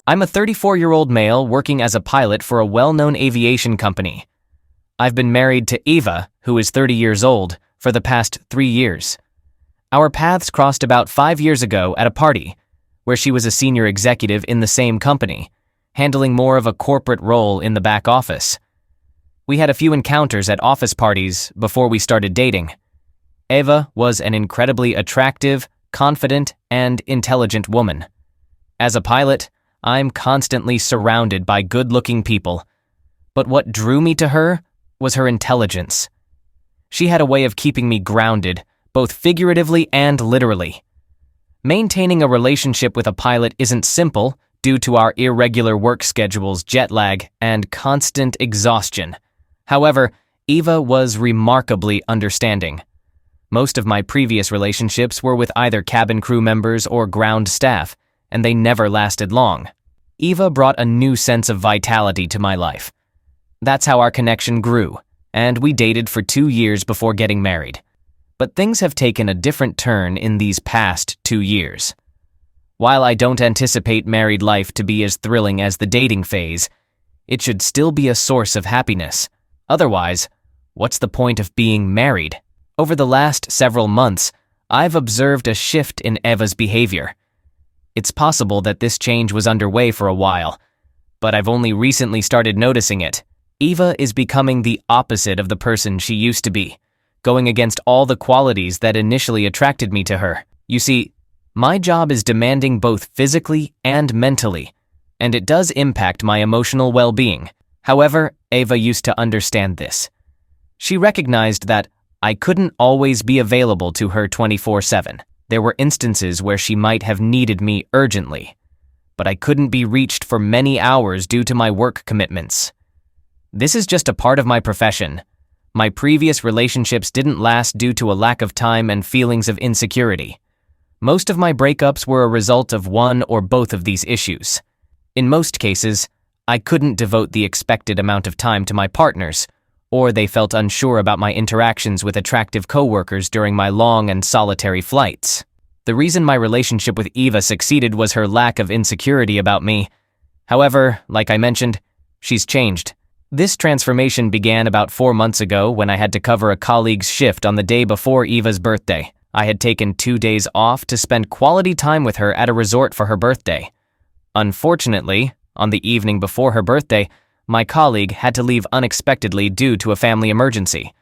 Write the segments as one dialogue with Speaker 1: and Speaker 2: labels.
Speaker 1: I'm a 34-year-old male working as a pilot for a well-known aviation company. I've been married to Eva, who is 30 years old, for the past 3 years. Our paths crossed about 5 years ago at a party, where she was a senior executive in the same company, handling more of a corporate role in the back office. We had a few encounters at office parties before we started dating. Eva was an incredibly attractive, confident, and intelligent woman. As a pilot, I'm constantly surrounded by good-looking people, but what drew me to her was her intelligence. She had a way of keeping me grounded, both figuratively and literally. Maintaining a relationship with a pilot isn't simple due to our irregular work schedules, jet lag, and constant exhaustion. However, Eva was remarkably understanding. Most of my previous relationships were with either cabin crew members or ground staff, and they never lasted long. Eva brought a new sense of vitality to my life. That's how our connection grew, and we dated for 2 years before getting married. But things have taken a different turn in these past 2 years. While I don't anticipate married life to be as thrilling as the dating phase, it should still be a source of happiness. Otherwise, what's the point of being married? Over the last several months, I've observed a shift in Eva's behavior. It's possible that this change was underway for a while, but I've only recently started noticing it. Eva is becoming the opposite of the person she used to be, going against all the qualities that initially attracted me to her. You see, my job is demanding both physically and mentally, and it does impact my emotional well-being. However, Eva used to understand this. She recognized that I couldn't always be available to her 24/7. There were instances where she might have needed me urgently, but I couldn't be reached for many hours due to my work commitments. This is just a part of my profession. My previous relationships didn't last due to a lack of time and feelings of insecurity. Most of my breakups were a result of one or both of these issues. In most cases, I couldn't devote the expected amount of time to my partners, or they felt unsure about my interactions with attractive coworkers during my long and solitary flights. The reason my relationship with Eva succeeded was her lack of insecurity about me. However, like I mentioned, she's changed. This transformation began about 4 months ago when I had to cover a colleague's shift on the day before Eva's birthday. I had taken 2 days off to spend quality time with her at a resort for her birthday. Unfortunately, on the evening before her birthday, my colleague had to leave unexpectedly due to a family emergency.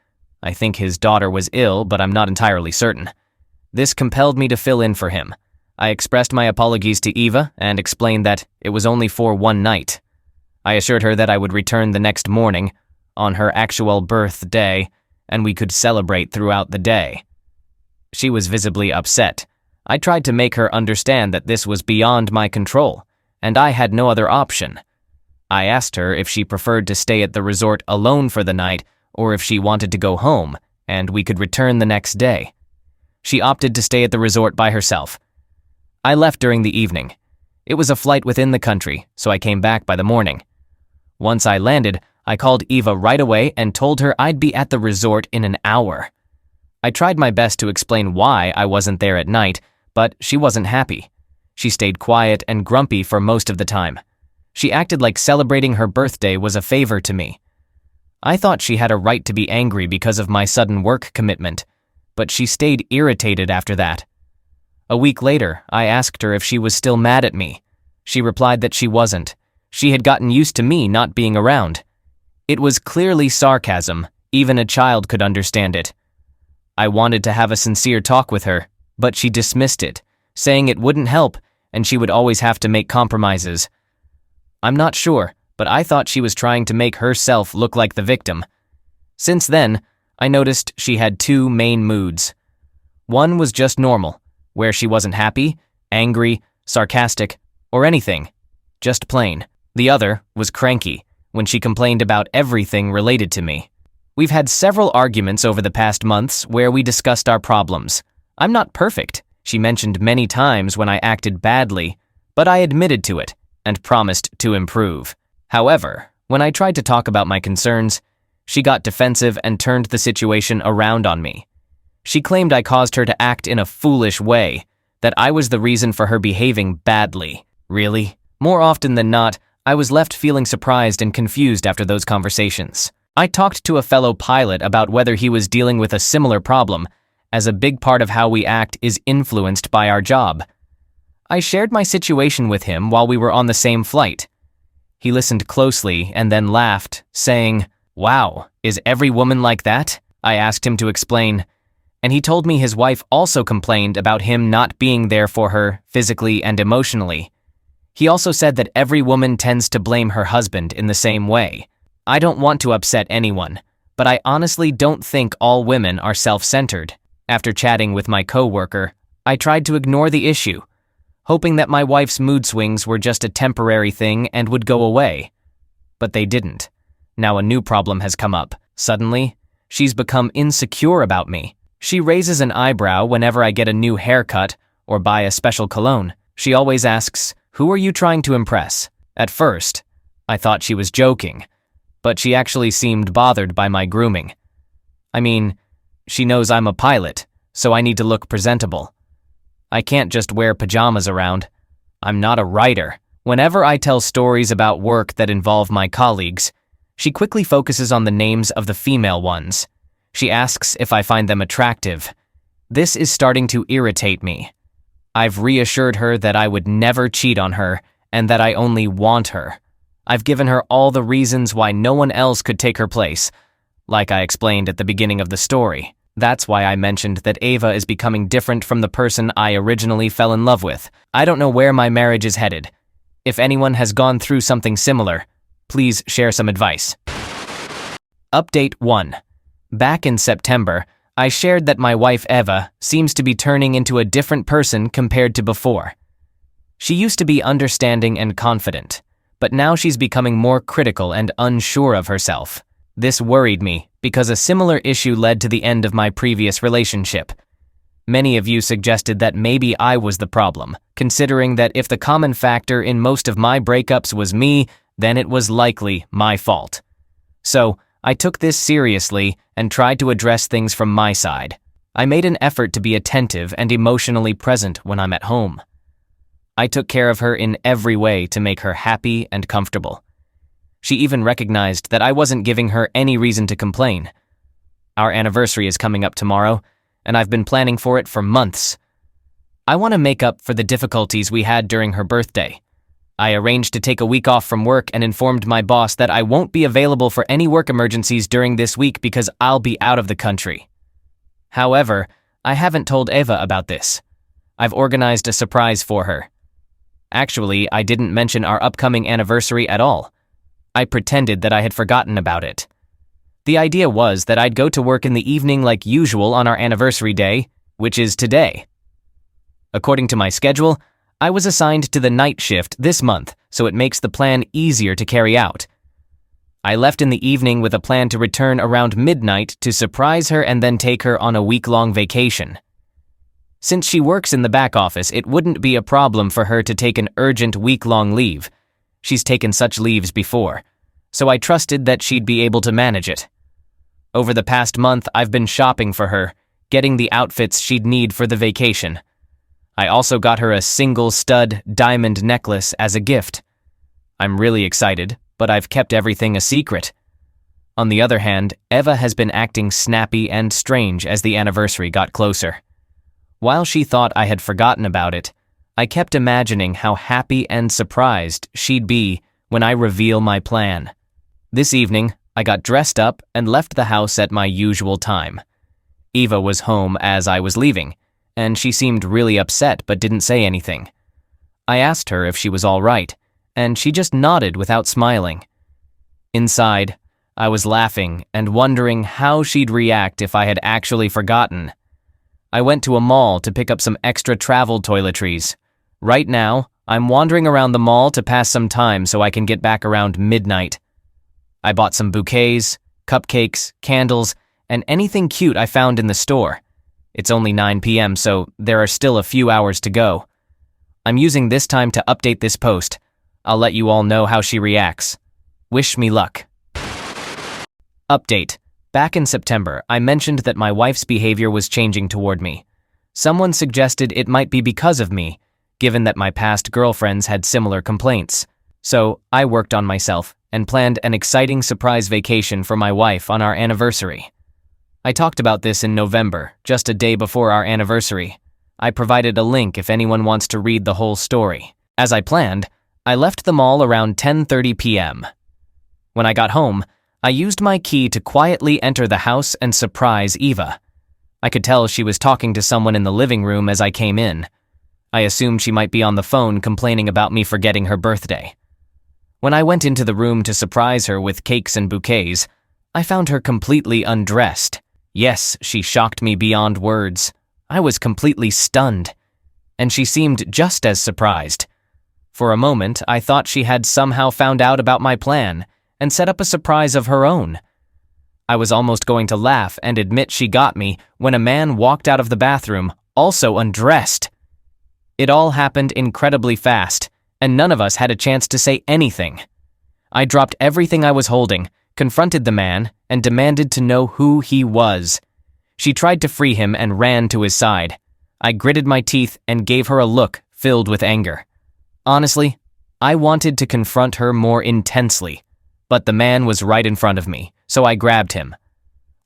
Speaker 1: I think his daughter was ill, but I'm not entirely certain. This compelled me to fill in for him. I expressed my apologies to Eva and explained that it was only for one night. I assured her that I would return the next morning, on her actual birthday, and we could celebrate throughout the day. She was visibly upset. I tried to make her understand that this was beyond my control, and I had no other option. I asked her if she preferred to stay at the resort alone for the night or if she wanted to go home, and we could return the next day. She opted to stay at the resort by herself. I left during the evening. It was a flight within the country, so I came back by the morning. Once I landed, I called Eva right away and told her I'd be at the resort in an hour. I tried my best to explain why I wasn't there at night, but she wasn't happy. She stayed quiet and grumpy for most of the time. She acted like celebrating her birthday was a favor to me. I thought she had a right to be angry because of my sudden work commitment, but she stayed irritated after that. A week later, I asked her if she was still mad at me. She replied that she wasn't. She had gotten used to me not being around. It was clearly sarcasm. Even a child could understand it. I wanted to have a sincere talk with her, but she dismissed it, saying it wouldn't help and she would always have to make compromises. I'm not sure, but I thought she was trying to make herself look like the victim. Since then, I noticed she had 2 main moods. One was just normal, where she wasn't happy, angry, sarcastic, or anything. Just plain. The other was cranky, when she complained about everything related to me. We've had several arguments over the past months where we discussed our problems. I'm not perfect, she mentioned many times when I acted badly, but I admitted to it and promised to improve. However, when I tried to talk about my concerns, she got defensive and turned the situation around on me. She claimed I caused her to act in a foolish way, that I was the reason for her behaving badly. Really? More often than not, I was left feeling surprised and confused after those conversations. I talked to a fellow pilot about whether he was dealing with a similar problem, as a big part of how we act is influenced by our job. I shared my situation with him while we were on the same flight. He listened closely and then laughed, saying, "Wow, is every woman like that?" I asked him to explain, and he told me his wife also complained about him not being there for her physically and emotionally. He also said that every woman tends to blame her husband in the same way. I don't want to upset anyone, but I honestly don't think all women are self-centered. After chatting with my coworker, I tried to ignore the issue, hoping that my wife's mood swings were just a temporary thing and would go away. But they didn't. Now a new problem has come up. Suddenly, she's become insecure about me. She raises an eyebrow whenever I get a new haircut or buy a special cologne. She always asks, "Who are you trying to impress?" At first, I thought she was joking, but she actually seemed bothered by my grooming. I mean, she knows I'm a pilot, so I need to look presentable. I can't just wear pajamas around. I'm not a writer. Whenever I tell stories about work that involve my colleagues, she quickly focuses on the names of the female ones. She asks if I find them attractive. This is starting to irritate me. I've reassured her that I would never cheat on her and that I only want her. I've given her all the reasons why no one else could take her place, like I explained at the beginning of the story. That's why I mentioned that Ava is becoming different from the person I originally fell in love with. I don't know where my marriage is headed. If anyone has gone through something similar, please share some advice. Update 1. Back in September, I shared that my wife Eva seems to be turning into a different person compared to before. She used to be understanding and confident, but now she's becoming more critical and unsure of herself. This worried me because a similar issue led to the end of my previous relationship. Many of you suggested that maybe I was the problem, considering that if the common factor in most of my breakups was me, then it was likely my fault. So, I took this seriously and tried to address things from my side. I made an effort to be attentive and emotionally present when I'm at home. I took care of her in every way to make her happy and comfortable. She even recognized that I wasn't giving her any reason to complain. Our anniversary is coming up tomorrow, and I've been planning for it for months. I want to make up for the difficulties we had during her birthday. I arranged to take a week off from work and informed my boss that I won't be available for any work emergencies during this week because I'll be out of the country. However, I haven't told Eva about this. I've organized a surprise for her. Actually, I didn't mention our upcoming anniversary at all. I pretended that I had forgotten about it. The idea was that I'd go to work in the evening like usual on our anniversary day, which is today. According to my schedule, I was assigned to the night shift this month, so it makes the plan easier to carry out. I left in the evening with a plan to return around midnight to surprise her and then take her on a week-long vacation. Since she works in the back office, it wouldn't be a problem for her to take an urgent week-long leave. She's taken such leaves before, so I trusted that she'd be able to manage it. Over the past month, I've been shopping for her, getting the outfits she'd need for the vacation. I also got her a single stud diamond necklace as a gift. I'm really excited, but I've kept everything a secret. On the other hand, Eva has been acting snappy and strange as the anniversary got closer. While she thought I had forgotten about it, I kept imagining how happy and surprised she'd be when I reveal my plan. This evening, I got dressed up and left the house at my usual time. Eva was home as I was leaving, and she seemed really upset but didn't say anything. I asked her if she was all right, and she just nodded without smiling. Inside, I was laughing and wondering how she'd react if I had actually forgotten. I went to a mall to pick up some extra travel toiletries. Right now, I'm wandering around the mall to pass some time so I can get back around midnight. I bought some bouquets, cupcakes, candles, and anything cute I found in the store. It's only 9 p.m., so there are still a few hours to go. I'm using this time to update this post. I'll let you all know how she reacts. Wish me luck. Update. Back in September, I mentioned that my wife's behavior was changing toward me. Someone suggested it might be because of me, given that my past girlfriends had similar complaints. So, I worked on myself and planned an exciting surprise vacation for my wife on our anniversary. I talked about this in November, just a day before our anniversary. I provided a link if anyone wants to read the whole story. As I planned, I left the mall around 10:30 p.m. When I got home, I used my key to quietly enter the house and surprise Eva. I could tell she was talking to someone in the living room as I came in. I assumed she might be on the phone complaining about me forgetting her birthday. When I went into the room to surprise her with cakes and bouquets, I found her completely undressed. Yes, she shocked me beyond words. I was completely stunned, and she seemed just as surprised. For a moment, I thought she had somehow found out about my plan and set up a surprise of her own. I was almost going to laugh and admit she got me when a man walked out of the bathroom, also undressed. It all happened incredibly fast, and none of us had a chance to say anything. I dropped everything I was holding, confronted the man, and demanded to know who he was. She tried to free him and ran to his side. I gritted my teeth and gave her a look filled with anger. Honestly, I wanted to confront her more intensely, but the man was right in front of me, so I grabbed him.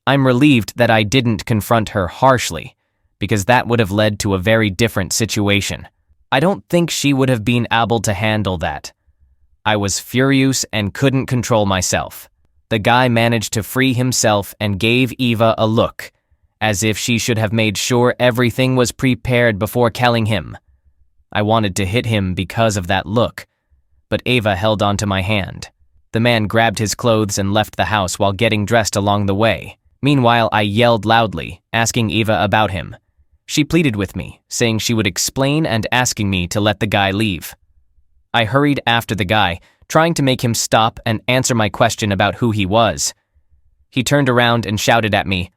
Speaker 1: I'm relieved that I didn't confront her harshly, because that would have led to a very different situation. I don't think she would have been able to handle that. I was furious and couldn't control myself. The guy managed to free himself and gave Eva a look, as if she should have made sure everything was prepared before killing him. I wanted to hit him because of that look, but Eva held onto my hand. The man grabbed his clothes and left the house while getting dressed along the way. Meanwhile, I yelled loudly, asking Eva about him. She pleaded with me, saying she would explain and asking me to let the guy leave. I hurried after the guy, trying to make him stop and answer my question about who he was. He turned around and shouted at me,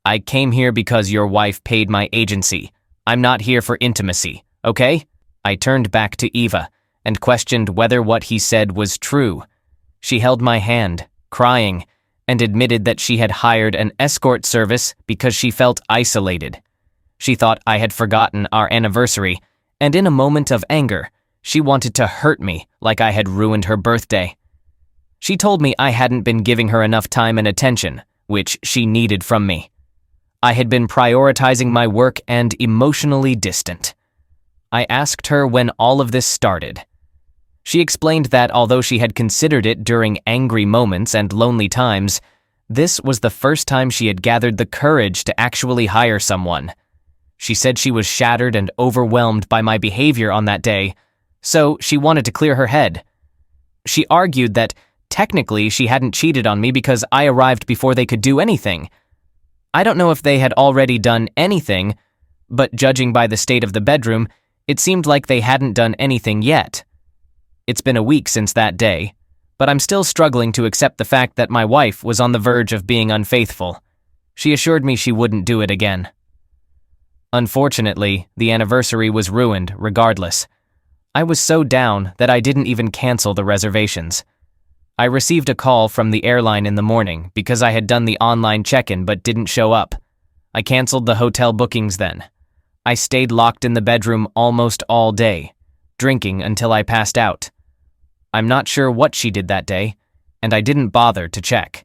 Speaker 1: "I came here because your wife paid my agency. I'm not here for intimacy, okay?" I turned back to Eva and questioned whether what he said was true. She held my hand, crying, and admitted that she had hired an escort service because she felt isolated. She thought I had forgotten our anniversary, and in a moment of anger, she wanted to hurt me like I had ruined her birthday. She told me I hadn't been giving her enough time and attention, which she needed from me. I had been prioritizing my work and emotionally distant. I asked her when all of this started. She explained that although she had considered it during angry moments and lonely times, this was the first time she had gathered the courage to actually hire someone. She said she was shattered and overwhelmed by my behavior on that day, so she wanted to clear her head. She argued that technically she hadn't cheated on me because I arrived before they could do anything. I don't know if they had already done anything, but judging by the state of the bedroom, it seemed like they hadn't done anything yet. It's been a week since that day, but I'm still struggling to accept the fact that my wife was on the verge of being unfaithful. She assured me she wouldn't do it again. Unfortunately, the anniversary was ruined regardless. I was so down that I didn't even cancel the reservations. I received a call from the airline in the morning because I had done the online check-in but didn't show up. I canceled the hotel bookings then. I stayed locked in the bedroom almost all day, drinking until I passed out. I'm not sure what she did that day, and I didn't bother to check.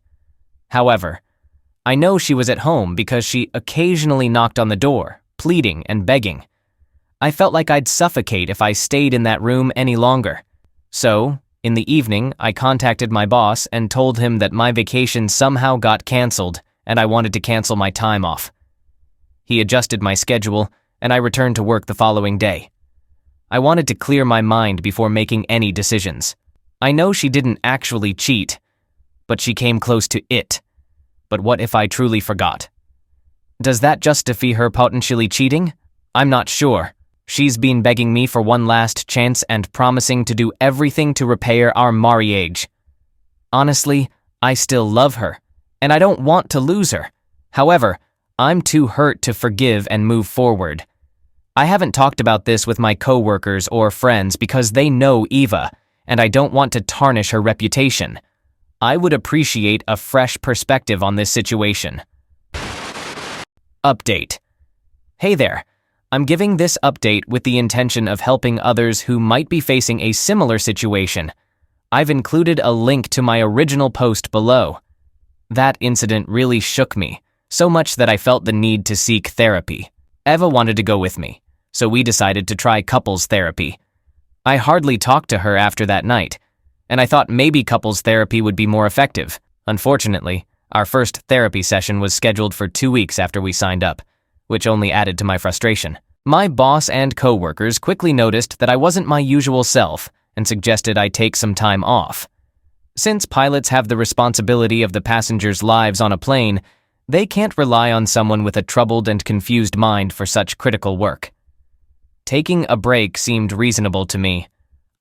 Speaker 1: However, I know she was at home because she occasionally knocked on the door, pleading and begging. I felt like I'd suffocate if I stayed in that room any longer. So, in the evening, I contacted my boss and told him that my vacation somehow got canceled and I wanted to cancel my time off. He adjusted my schedule, and I returned to work the following day. I wanted to clear my mind before making any decisions. I know she didn't actually cheat, but she came close to it. But what if I truly forgot? Does that justify her potentially cheating? I'm not sure. She's been begging me for one last chance and promising to do everything to repair our marriage. Honestly, I still love her, and I don't want to lose her. However, I'm too hurt to forgive and move forward. I haven't talked about this with my coworkers or friends because they know Eva, and I don't want to tarnish her reputation. I would appreciate a fresh perspective on this situation. Update. Hey there. I'm giving this update with the intention of helping others who might be facing a similar situation. I've included a link to my original post below. That incident really shook me, so much that I felt the need to seek therapy. Eva wanted to go with me, so we decided to try couples therapy. I hardly talked to her after that night, and I thought maybe couples therapy would be more effective. Unfortunately, our first therapy session was scheduled for 2 weeks after we signed up, which only added to my frustration. My boss and co-workers quickly noticed that I wasn't my usual self and suggested I take some time off. Since pilots have the responsibility of the passengers' lives on a plane, they can't rely on someone with a troubled and confused mind for such critical work. Taking a break seemed reasonable to me.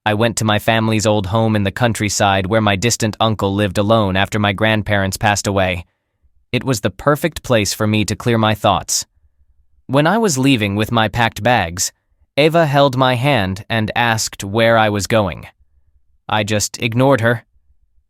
Speaker 1: I went to my family's old home in the countryside where my distant uncle lived alone after my grandparents passed away. It was the perfect place for me to clear my thoughts. When I was leaving with my packed bags, Eva held my hand and asked where I was going. I just ignored her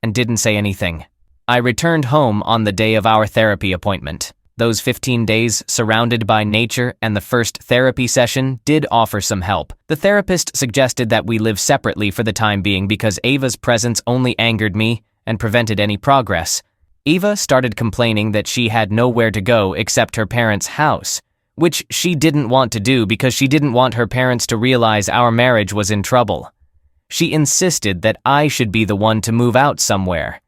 Speaker 1: and didn't say anything. I returned home on the day of our therapy appointment. Those 15 days surrounded by nature and the first therapy session did offer some help. The therapist suggested that we live separately for the time being because Eva's presence only angered me and prevented any progress. Eva started complaining that she had nowhere to go except her parents' house, which she didn't want to do because she didn't want her parents to realize our marriage was in trouble. She insisted that I should be the one to move out somewhere.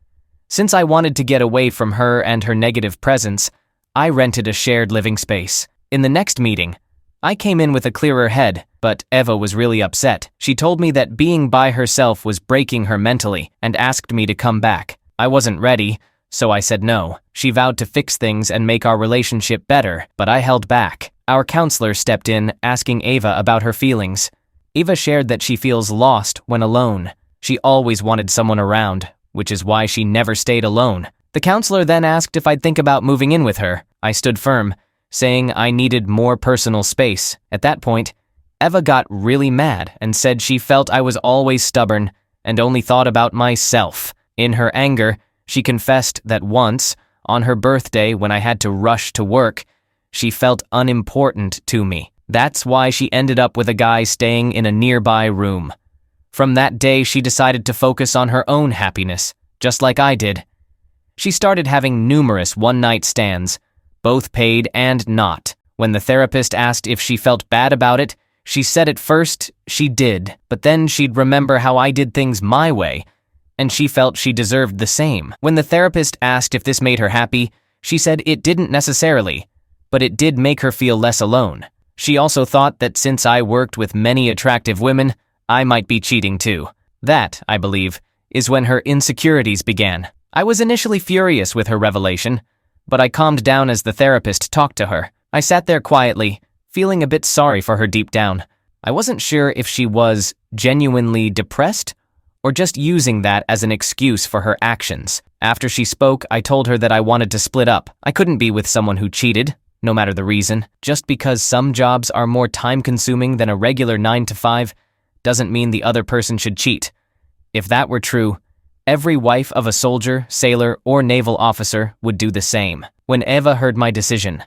Speaker 1: Since I wanted to get away from her and her negative presence, I rented a shared living space. In the next meeting, I came in with a clearer head, but Eva was really upset. She told me that being by herself was breaking her mentally and asked me to come back. I wasn't ready, so I said no. She vowed to fix things and make our relationship better, but I held back. Our counselor stepped in, asking Eva about her feelings. Eva shared that she feels lost when alone. She always wanted someone around, which is why she never stayed alone. The counselor then asked if I'd think about moving in with her. I stood firm, saying I needed more personal space. At that point, Eva got really mad and said she felt I was always stubborn and only thought about myself. In her anger, she confessed that once, on her birthday when I had to rush to work, she felt unimportant to me. That's why she ended up with a guy staying in a nearby room. From that day, she decided to focus on her own happiness, just like I did. She started having numerous one-night stands, both paid and not. When the therapist asked if she felt bad about it, she said at first she did, but then she'd remember how I did things my way, and she felt she deserved the same. When the therapist asked if this made her happy, she said it didn't necessarily, but it did make her feel less alone. She also thought that since I worked with many attractive women, I might be cheating too. That, I believe, is when her insecurities began. I was initially furious with her revelation, but I calmed down as the therapist talked to her. I sat there quietly, feeling a bit sorry for her deep down. I wasn't sure if she was genuinely depressed or just using that as an excuse for her actions. After she spoke, I told her that I wanted to split up. I couldn't be with someone who cheated, no matter the reason. Just because some jobs are more time-consuming than a regular 9-to-5 doesn't mean the other person should cheat. If that were true, every wife of a soldier, sailor, or naval officer would do the same. When Eva heard my decision,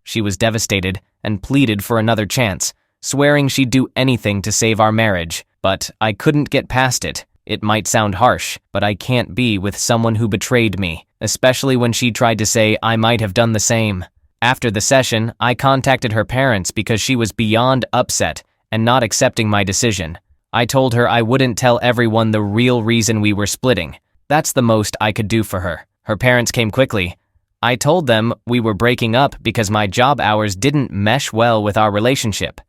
Speaker 1: she was devastated and pleaded for another chance, swearing she'd do anything to save our marriage. But I couldn't get past it. It might sound harsh, but I can't be with someone who betrayed me, especially when she tried to say I might have done the same. After the session, I contacted her parents because she was beyond upset and not accepting my decision. I told her I wouldn't tell everyone the real reason we were splitting. That's the most I could do for her. Her parents came quickly. I told them we were breaking up because my job hours didn't mesh well with our relationship.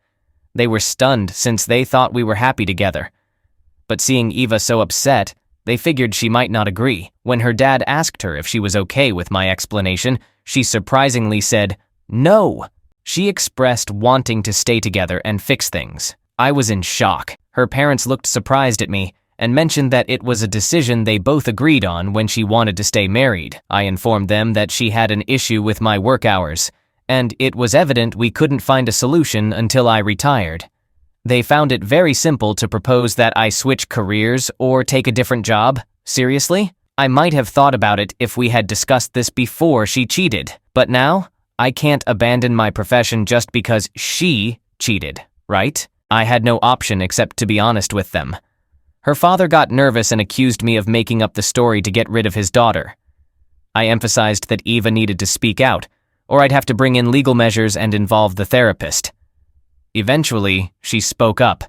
Speaker 1: They were stunned since they thought we were happy together. But seeing Eva so upset, they figured she might not agree. When her dad asked her if she was okay with my explanation, she surprisingly said no. She expressed wanting to stay together and fix things. I was in shock. Her parents looked surprised at me and mentioned that it was a decision they both agreed on when she wanted to stay married. I informed them that she had an issue with my work hours, and it was evident we couldn't find a solution until I retired. They found it very simple to propose that I switch careers or take a different job. Seriously? I might have thought about it if we had discussed this before she cheated, but now I can't abandon my profession just because she cheated, right? I had no option except to be honest with them. Her father got nervous and accused me of making up the story to get rid of his daughter. I emphasized that Eva needed to speak out, or I'd have to bring in legal measures and involve the therapist. Eventually, she spoke up,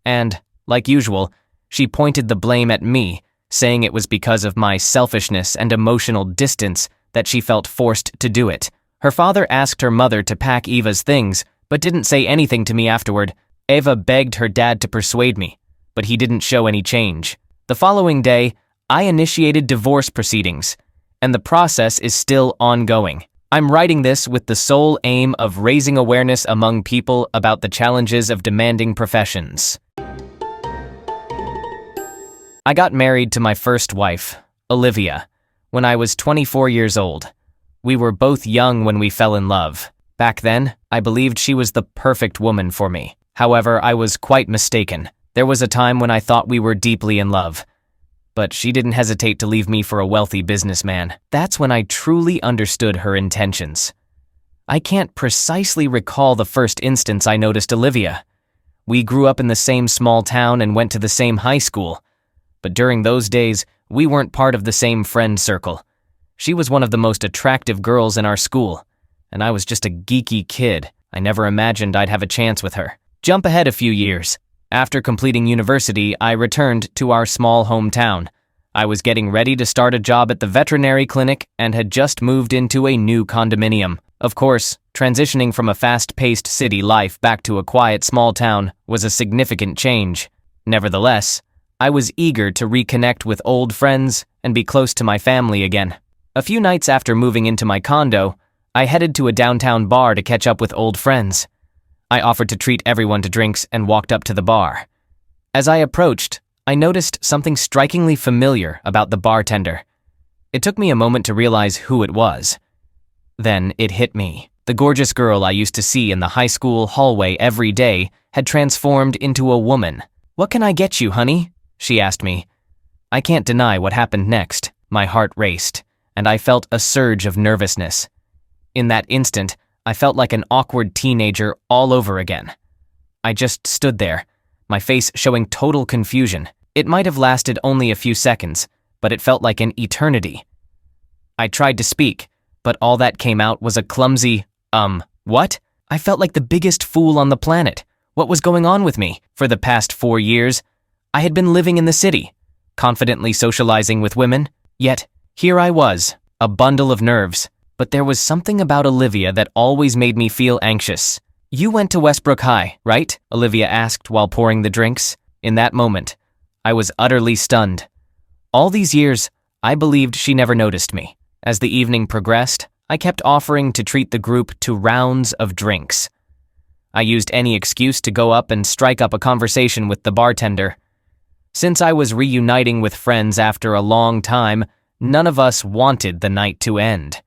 Speaker 1: and, like usual, she pointed the blame at me, saying it was because of my selfishness and emotional distance that she felt forced to do it. Her father asked her mother to pack Eva's things, but didn't say anything to me afterward. Eva begged her dad to persuade me, but he didn't show any change. The following day, I initiated divorce proceedings, and the process is still ongoing. I'm writing this with the sole aim of raising awareness among people about the challenges of demanding professions. I got married to my first wife, Olivia, when I was 24 years old. We were both young when we fell in love. Back then, I believed she was the perfect woman for me. However, I was quite mistaken. There was a time when I thought we were deeply in love. But she didn't hesitate to leave me for a wealthy businessman. That's when I truly understood her intentions. I can't precisely recall the first instance I noticed Olivia. We grew up in the same small town and went to the same high school. But during those days, we weren't part of the same friend circle. She was one of the most attractive girls in our school, and I was just a geeky kid. I never imagined I'd have a chance with her. Jump ahead a few years. After completing university, I returned to our small hometown. I was getting ready to start a job at the veterinary clinic and had just moved into a new condominium. Of course, transitioning from a fast-paced city life back to a quiet small town was a significant change. Nevertheless, I was eager to reconnect with old friends and be close to my family again. A few nights after moving into my condo, I headed to a downtown bar to catch up with old friends. I offered to treat everyone to drinks and walked up to the bar. As I approached, I noticed something strikingly familiar about the bartender. It took me a moment to realize who it was. Then it hit me. The gorgeous girl I used to see in the high school hallway every day had transformed into a woman. "What can I get you, honey?" she asked me. I can't deny what happened next. My heart raced, and I felt a surge of nervousness. In that instant, I felt like an awkward teenager all over again. I just stood there, my face showing total confusion. It might have lasted only a few seconds, but it felt like an eternity. I tried to speak, but all that came out was a clumsy, what? I felt like the biggest fool on the planet. What was going on with me? For the past 4 years, I had been living in the city, confidently socializing with women, yet here I was, a bundle of nerves. But there was something about Olivia that always made me feel anxious. "You went to Westbrook High, right?" Olivia asked while pouring the drinks. In that moment, I was utterly stunned. All these years, I believed she never noticed me. As the evening progressed, I kept offering to treat the group to rounds of drinks. I used any excuse to go up and strike up a conversation with the bartender. Since I was reuniting with friends after a long time, none of us wanted the night to end.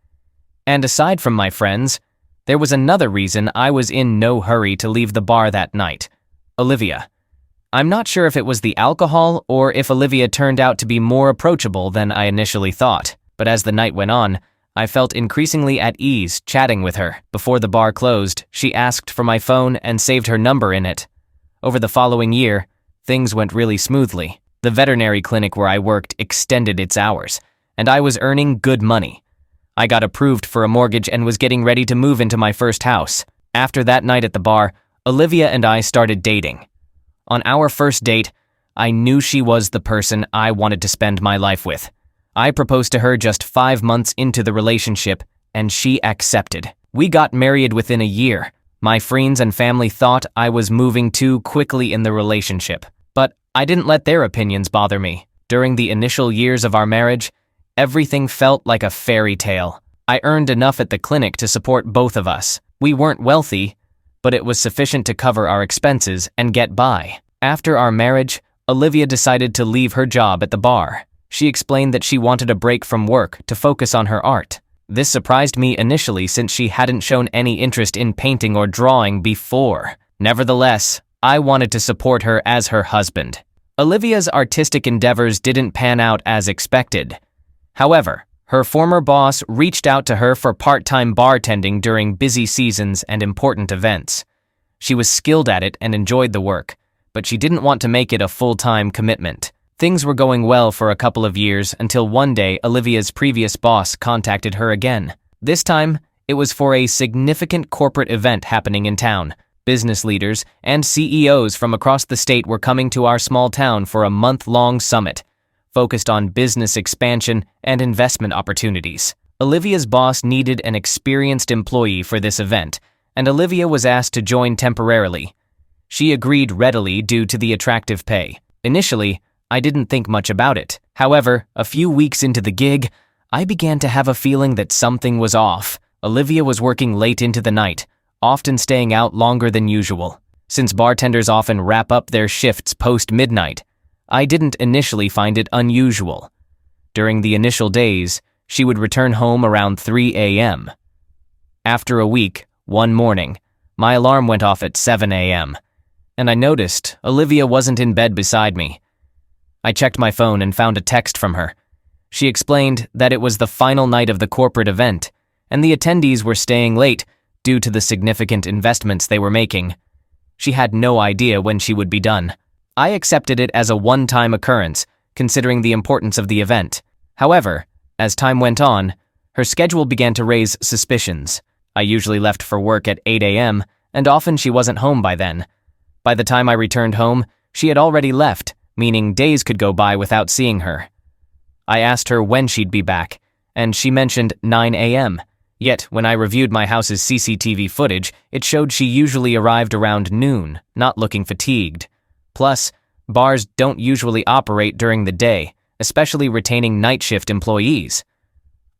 Speaker 1: And aside from my friends, there was another reason I was in no hurry to leave the bar that night: Olivia. I'm not sure if it was the alcohol or if Olivia turned out to be more approachable than I initially thought, but as the night went on, I felt increasingly at ease chatting with her. Before the bar closed, she asked for my phone and saved her number in it. Over the following year, things went really smoothly. The veterinary clinic where I worked extended its hours, and I was earning good money. I got approved for a mortgage and was getting ready to move into my first house. After that night at the bar, Olivia and I started dating. On our first date, I knew she was the person I wanted to spend my life with. I proposed to her just 5 months into the relationship, and she accepted. We got married within a year. My friends and family thought I was moving too quickly in the relationship, but I didn't let their opinions bother me. During the initial years of our marriage, everything felt like a fairy tale. I earned enough at the clinic to support both of us. We weren't wealthy, but it was sufficient to cover our expenses and get by. After our marriage, Olivia decided to leave her job at the bar. She explained that she wanted a break from work to focus on her art. This surprised me initially since she hadn't shown any interest in painting or drawing before. Nevertheless, I wanted to support her as her husband. Olivia's artistic endeavors didn't pan out as expected. However, her former boss reached out to her for part-time bartending during busy seasons and important events. She was skilled at it and enjoyed the work, but she didn't want to make it a full-time commitment. Things were going well for a couple of years until one day Olivia's previous boss contacted her again. This time, it was for a significant corporate event happening in town. Business leaders and CEOs from across the state were coming to our small town for a month-long summit, focused on business expansion and investment opportunities. Olivia's boss needed an experienced employee for this event, and Olivia was asked to join temporarily. She agreed readily due to the attractive pay. Initially, I didn't think much about it. However, a few weeks into the gig, I began to have a feeling that something was off. Olivia was working late into the night, often staying out longer than usual. Since bartenders often wrap up their shifts post-midnight, I didn't initially find it unusual. During the initial days, she would return home around 3 a.m. After a week, one morning, my alarm went off at 7 a.m., and I noticed Olivia wasn't in bed beside me. I checked my phone and found a text from her. She explained that it was the final night of the corporate event, and the attendees were staying late due to the significant investments they were making. She had no idea when she would be done. I accepted it as a one-time occurrence, considering the importance of the event. However, as time went on, her schedule began to raise suspicions. I usually left for work at 8 a.m., and often she wasn't home by then. By the time I returned home, she had already left, meaning days could go by without seeing her. I asked her when she'd be back, and she mentioned 9 a.m., yet when I reviewed my house's CCTV footage, it showed she usually arrived around noon, not looking fatigued. Plus, bars don't usually operate during the day, especially retaining night shift employees.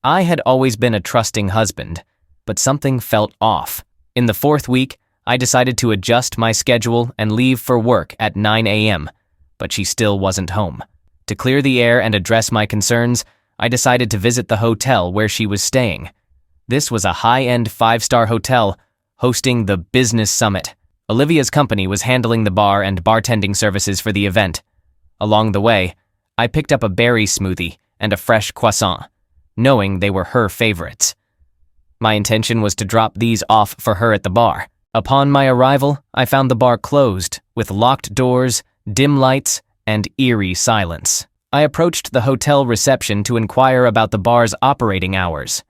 Speaker 1: I had always been a trusting husband, but something felt off. In the fourth week, I decided to adjust my schedule and leave for work at 9 a.m., but she still wasn't home. To clear the air and address my concerns, I decided to visit the hotel where she was staying. This was a high-end 5-star hotel hosting the Business Summit. Olivia's company was handling the bar and bartending services for the event. Along the way, I picked up a berry smoothie and a fresh croissant, knowing they were her favorites. My intention was to drop these off for her at the bar. Upon my arrival, I found the bar closed, with locked doors, dim lights, and eerie silence. I approached the hotel reception to inquire about the bar's operating hours.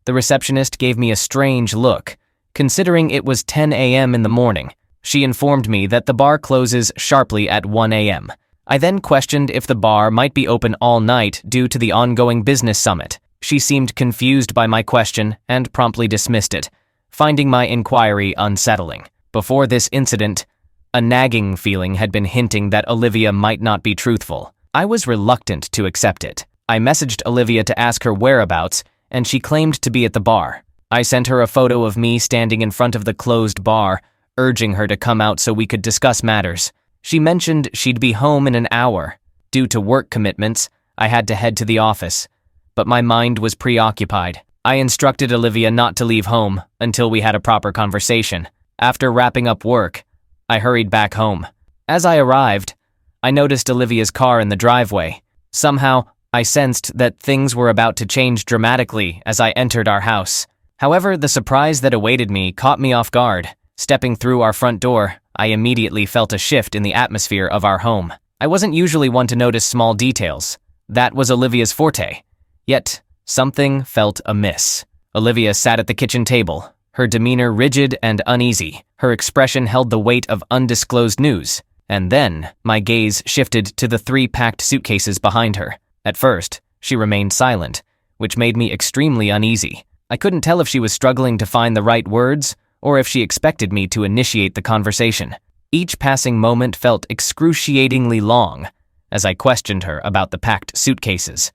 Speaker 1: The receptionist gave me a strange look, considering it was 10 a.m. in the morning. She informed me that the bar closes sharply at 1 a.m. I then questioned if the bar might be open all night due to the ongoing business summit. She seemed confused by my question and promptly dismissed it, finding my inquiry unsettling. Before this incident, a nagging feeling had been hinting that Olivia might not be truthful. I was reluctant to accept it. I messaged Olivia to ask her whereabouts, and she claimed to be at the bar. I sent her a photo of me standing in front of the closed bar, urging her to come out so we could discuss matters. She mentioned she'd be home in an hour. Due to work commitments, I had to head to the office, but my mind was preoccupied. I instructed Olivia not to leave home until we had a proper conversation. After wrapping up work, I hurried back home. As I arrived, I noticed Olivia's car in the driveway. Somehow, I sensed that things were about to change dramatically as I entered our house. However, the surprise that awaited me caught me off guard. Stepping through our front door, I immediately felt a shift in the atmosphere of our home. I wasn't usually one to notice small details. That was Olivia's forte. Yet, something felt amiss. Olivia sat at the kitchen table, her demeanor rigid and uneasy. Her expression held the weight of undisclosed news. And then, my gaze shifted to the 3 packed suitcases behind her. At first, she remained silent, which made me extremely uneasy. I couldn't tell if she was struggling to find the right words, or if she expected me to initiate the conversation. Each passing moment felt excruciatingly long, as I questioned her about the packed suitcases.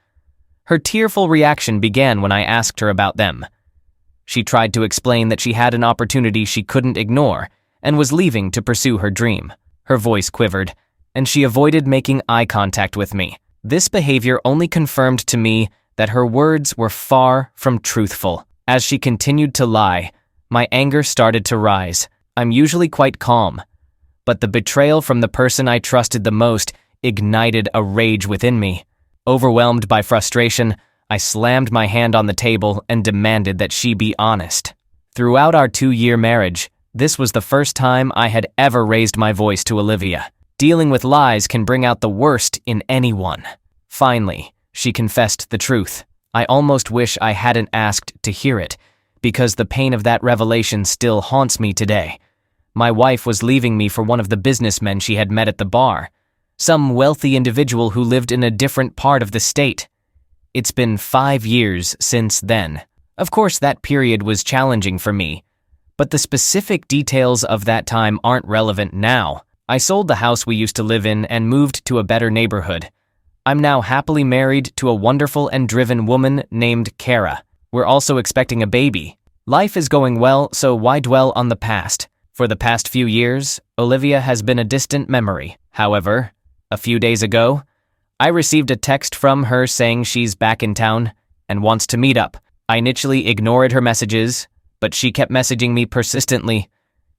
Speaker 1: Her tearful reaction began when I asked her about them. She tried to explain that she had an opportunity she couldn't ignore, and was leaving to pursue her dream. Her voice quivered, and she avoided making eye contact with me. This behavior only confirmed to me that her words were far from truthful. As she continued to lie, my anger started to rise. I'm usually quite calm, but the betrayal from the person I trusted the most ignited a rage within me. Overwhelmed by frustration, I slammed my hand on the table and demanded that she be honest. Throughout our 2-year marriage, This was the first time I had ever raised my voice to Olivia. Dealing with lies can bring out the worst in anyone. Finally, she confessed the truth. I almost wish I hadn't asked to hear it, because the pain of that revelation still haunts me today. My wife was leaving me for one of the businessmen she had met at the bar, some wealthy individual who lived in a different part of the state. It's been 5 years since then. Of course, that period was challenging for me, but the specific details of that time aren't relevant now. I sold the house we used to live in and moved to a better neighborhood. I'm now happily married to a wonderful and driven woman named Kara. We're also expecting a baby. Life is going well, so why dwell on the past? For the past few years, Olivia has been a distant memory. However, a few days ago, I received a text from her saying she's back in town and wants to meet up. I initially ignored her messages, but she kept messaging me persistently,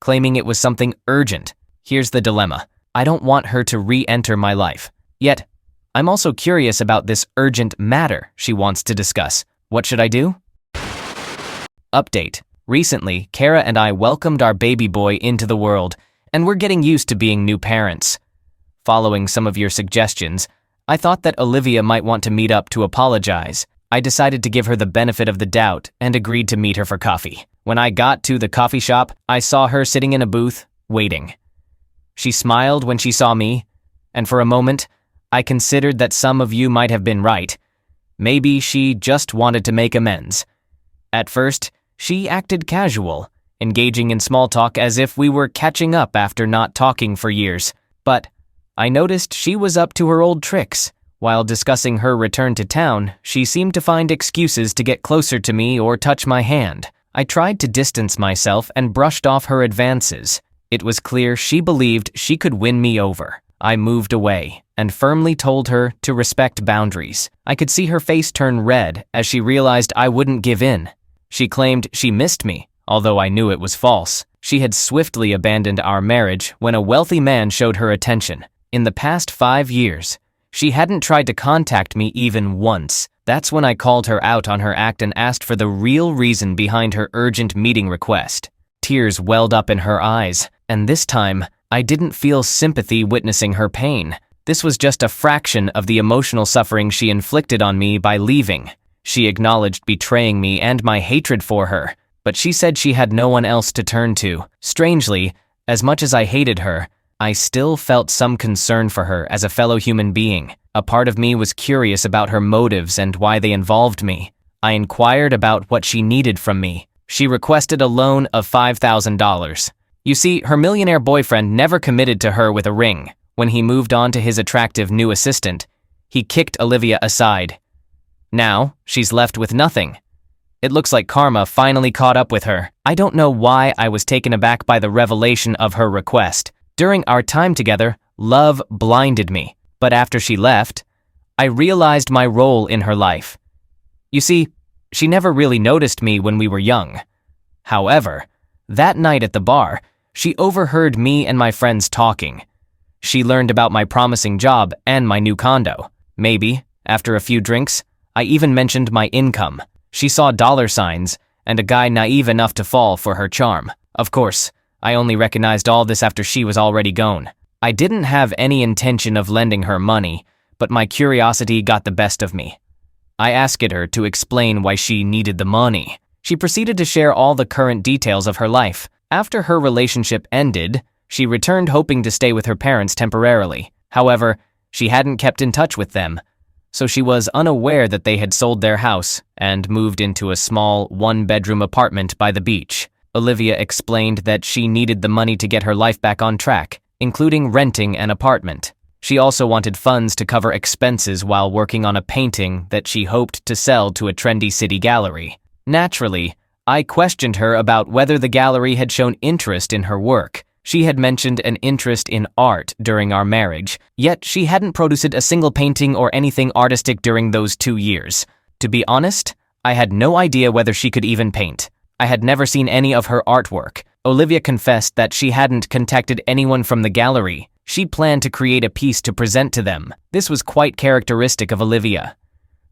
Speaker 1: claiming it was something urgent. Here's the dilemma. I don't want her to re-enter my life. Yet, I'm also curious about this urgent matter she wants to discuss. What should I do? Update. Recently, Kara and I welcomed our baby boy into the world, and we're getting used to being new parents. Following some of your suggestions, I thought that Olivia might want to meet up to apologize. I decided to give her the benefit of the doubt and agreed to meet her for coffee. When I got to the coffee shop, I saw her sitting in a booth, waiting. She smiled when she saw me, and for a moment, I considered that some of you might have been right. Maybe she just wanted to make amends. At first, she acted casual, engaging in small talk as if we were catching up after not talking for years. But I noticed she was up to her old tricks. While discussing her return to town, she seemed to find excuses to get closer to me or touch my hand. I tried to distance myself and brushed off her advances. It was clear she believed she could win me over. I moved away and firmly told her to respect boundaries. I could see her face turn red as she realized I wouldn't give in. She claimed she missed me, although I knew it was false. She had swiftly abandoned our marriage when a wealthy man showed her attention. In the past 5 years, she hadn't tried to contact me even once. That's when I called her out on her act and asked for the real reason behind her urgent meeting request. Tears welled up in her eyes, and this time, I didn't feel sympathy witnessing her pain. This was just a fraction of the emotional suffering she inflicted on me by leaving. She acknowledged betraying me and my hatred for her, but she said she had no one else to turn to. Strangely, as much as I hated her, I still felt some concern for her as a fellow human being. A part of me was curious about her motives and why they involved me. I inquired about what she needed from me. She requested a loan of $5,000. You see, her millionaire boyfriend never committed to her with a ring. When he moved on to his attractive new assistant, he kicked Olivia aside. Now, she's left with nothing. It looks like karma finally caught up with her. I don't know why I was taken aback by the revelation of her request. During our time together, love blinded me. But after she left, I realized my role in her life. You see, she never really noticed me when we were young. However, that night at the bar, she overheard me and my friends talking. She learned about my promising job and my new condo. Maybe, after a few drinks, I even mentioned my income. She saw dollar signs and a guy naive enough to fall for her charm. Of course, I only recognized all this after she was already gone. I didn't have any intention of lending her money, but my curiosity got the best of me. I asked her to explain why she needed the money. She proceeded to share all the current details of her life. After her relationship ended, she returned hoping to stay with her parents temporarily. However, she hadn't kept in touch with them, so she was unaware that they had sold their house and moved into a small one-bedroom apartment by the beach. Olivia explained that she needed the money to get her life back on track, including renting an apartment. She also wanted funds to cover expenses while working on a painting that she hoped to sell to a trendy city gallery. Naturally, I questioned her about whether the gallery had shown interest in her work. She had mentioned an interest in art during our marriage, yet she hadn't produced a single painting or anything artistic during those 2 years. To be honest, I had no idea whether she could even paint. I had never seen any of her artwork. Olivia confessed that she hadn't contacted anyone from the gallery. She planned to create a piece to present to them. This was quite characteristic of Olivia,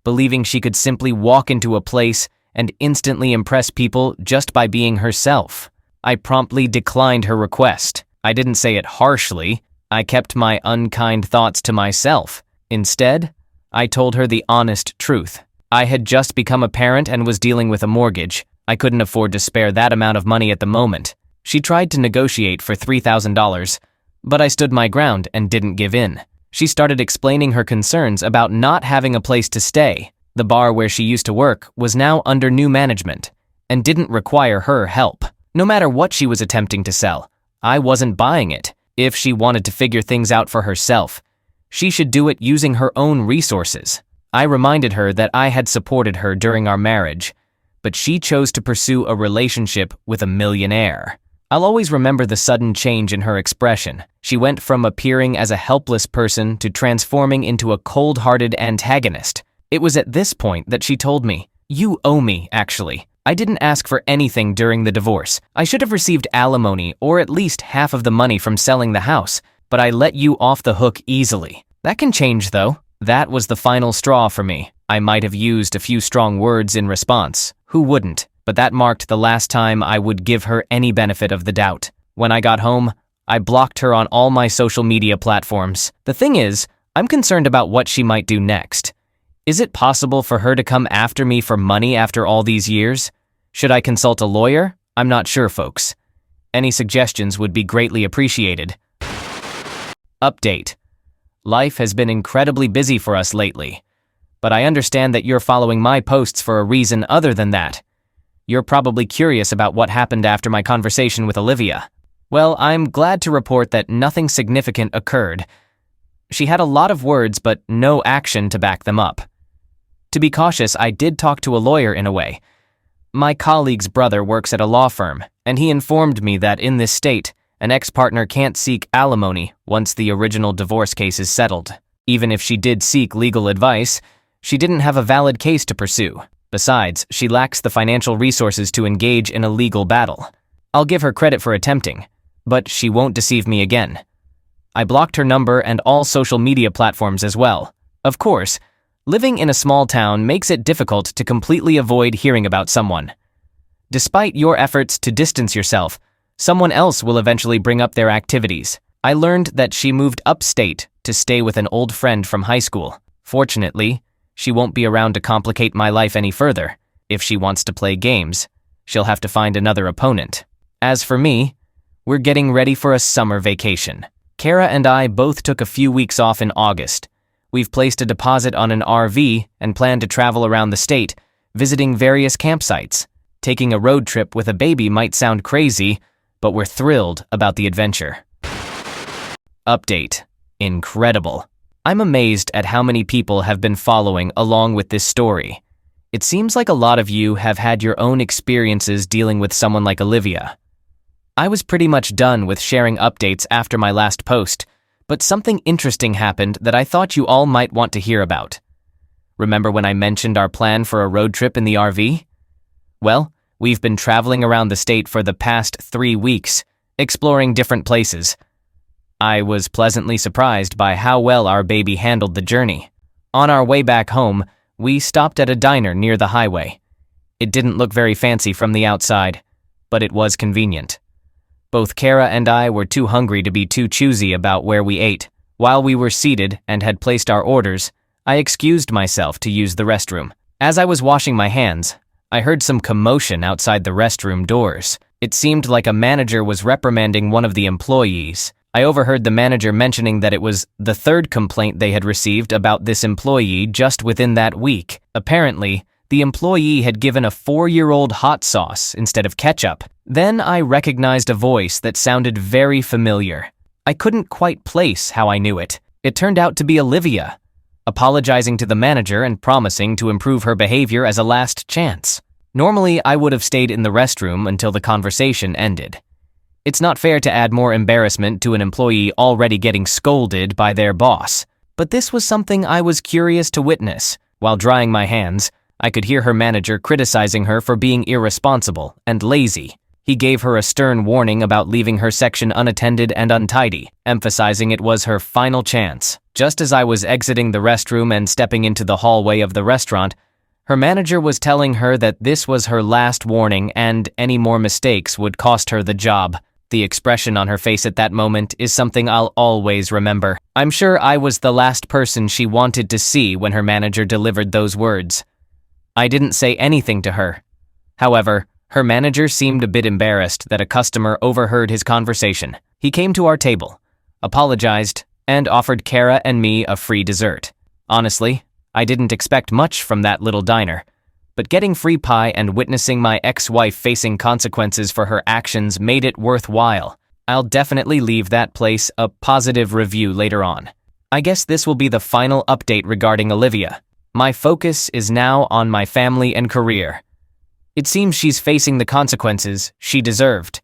Speaker 1: believing she could simply walk into a place and instantly impress people just by being herself. I promptly declined her request. I didn't say it harshly. I kept my unkind thoughts to myself. Instead, I told her the honest truth. I had just become a parent and was dealing with a mortgage. I couldn't afford to spare that amount of money at the moment. She tried to negotiate for $3,000, but I stood my ground and didn't give in. She started explaining her concerns about not having a place to stay. The bar where she used to work was now under new management and didn't require her help. No matter what she was attempting to sell, I wasn't buying it. If she wanted to figure things out for herself, she should do it using her own resources. I reminded her that I had supported her during our marriage, but she chose to pursue a relationship with a millionaire. I'll always remember the sudden change in her expression. She went from appearing as a helpless person to transforming into a cold-hearted antagonist. It was at this point that she told me, "You owe me, actually. I didn't ask for anything during the divorce. I should have received alimony or at least half of the money from selling the house, but I let you off the hook easily." That can change, though. That was the final straw for me. I might have used a few strong words in response. Who wouldn't? But that marked the last time I would give her any benefit of the doubt. When I got home, I blocked her on all my social media platforms. The thing is, I'm concerned about what she might do next. Is it possible for her to come after me for money after all these years? Should I consult a lawyer? I'm not sure, folks. Any suggestions would be greatly appreciated. Update. Life has been incredibly busy for us lately, but I understand that you're following my posts for a reason other than that. You're probably curious about what happened after my conversation with Olivia. Well, I'm glad to report that nothing significant occurred. She had a lot of words, but no action to back them up. To be cautious, I did talk to a lawyer in a way. My colleague's brother works at a law firm, and he informed me that in this state, an ex-partner can't seek alimony once the original divorce case is settled. Even if she did seek legal advice, she didn't have a valid case to pursue. Besides, she lacks the financial resources to engage in a legal battle. I'll give her credit for attempting, but she won't deceive me again. I blocked her number and all social media platforms as well. Of course, living in a small town makes it difficult to completely avoid hearing about someone. Despite your efforts to distance yourself, someone else will eventually bring up their activities. I learned that she moved upstate to stay with an old friend from high school. Fortunately, she won't be around to complicate my life any further. If she wants to play games, she'll have to find another opponent. As for me, we're getting ready for a summer vacation. Kara and I both took a few weeks off in August. We've placed a deposit on an RV and plan to travel around the state, visiting various campsites. Taking a road trip with a baby might sound crazy, but we're thrilled about the adventure. Update. Incredible. I'm amazed at how many people have been following along with this story. It seems like a lot of you have had your own experiences dealing with someone like Olivia. I was pretty much done with sharing updates after my last post, but something interesting happened that I thought you all might want to hear about. Remember when I mentioned our plan for a road trip in the RV? Well, we've been traveling around the state for the past 3 weeks, exploring different places. I was pleasantly surprised by how well our baby handled the journey. On our way back home, we stopped at a diner near the highway. It didn't look very fancy from the outside, but it was convenient. Both Kara and I were too hungry to be too choosy about where we ate. While we were seated and had placed our orders, I excused myself to use the restroom. As I was washing my hands, I heard some commotion outside the restroom doors. It seemed like a manager was reprimanding one of the employees. I overheard the manager mentioning that it was the 3rd complaint they had received about this employee just within that week. Apparently, the employee had given a 4-year-old hot sauce instead of ketchup. Then I recognized a voice that sounded very familiar. I couldn't quite place how I knew it. It turned out to be Olivia, apologizing to the manager and promising to improve her behavior as a last chance. Normally, I would have stayed in the restroom until the conversation ended. It's not fair to add more embarrassment to an employee already getting scolded by their boss, but this was something I was curious to witness. While drying my hands, I could hear her manager criticizing her for being irresponsible and lazy. He gave her a stern warning about leaving her section unattended and untidy, emphasizing it was her final chance. Just as I was exiting the restroom and stepping into the hallway of the restaurant, Her manager was telling her that this was her last warning and any more mistakes would cost her the job. The expression on her face at that moment is something I'll always remember. I'm sure I was the last person she wanted to see when her manager delivered those words. I didn't say anything to her. However, her manager seemed a bit embarrassed that a customer overheard his conversation. He came to our table, apologized, and offered Kara and me a free dessert. Honestly, I didn't expect much from that little diner, but getting free pie and witnessing my ex-wife facing consequences for her actions made it worthwhile. I'll definitely leave that place a positive review later on. I guess this will be the final update regarding Olivia. My focus is now on my family and career. It seems she's facing the consequences she deserved.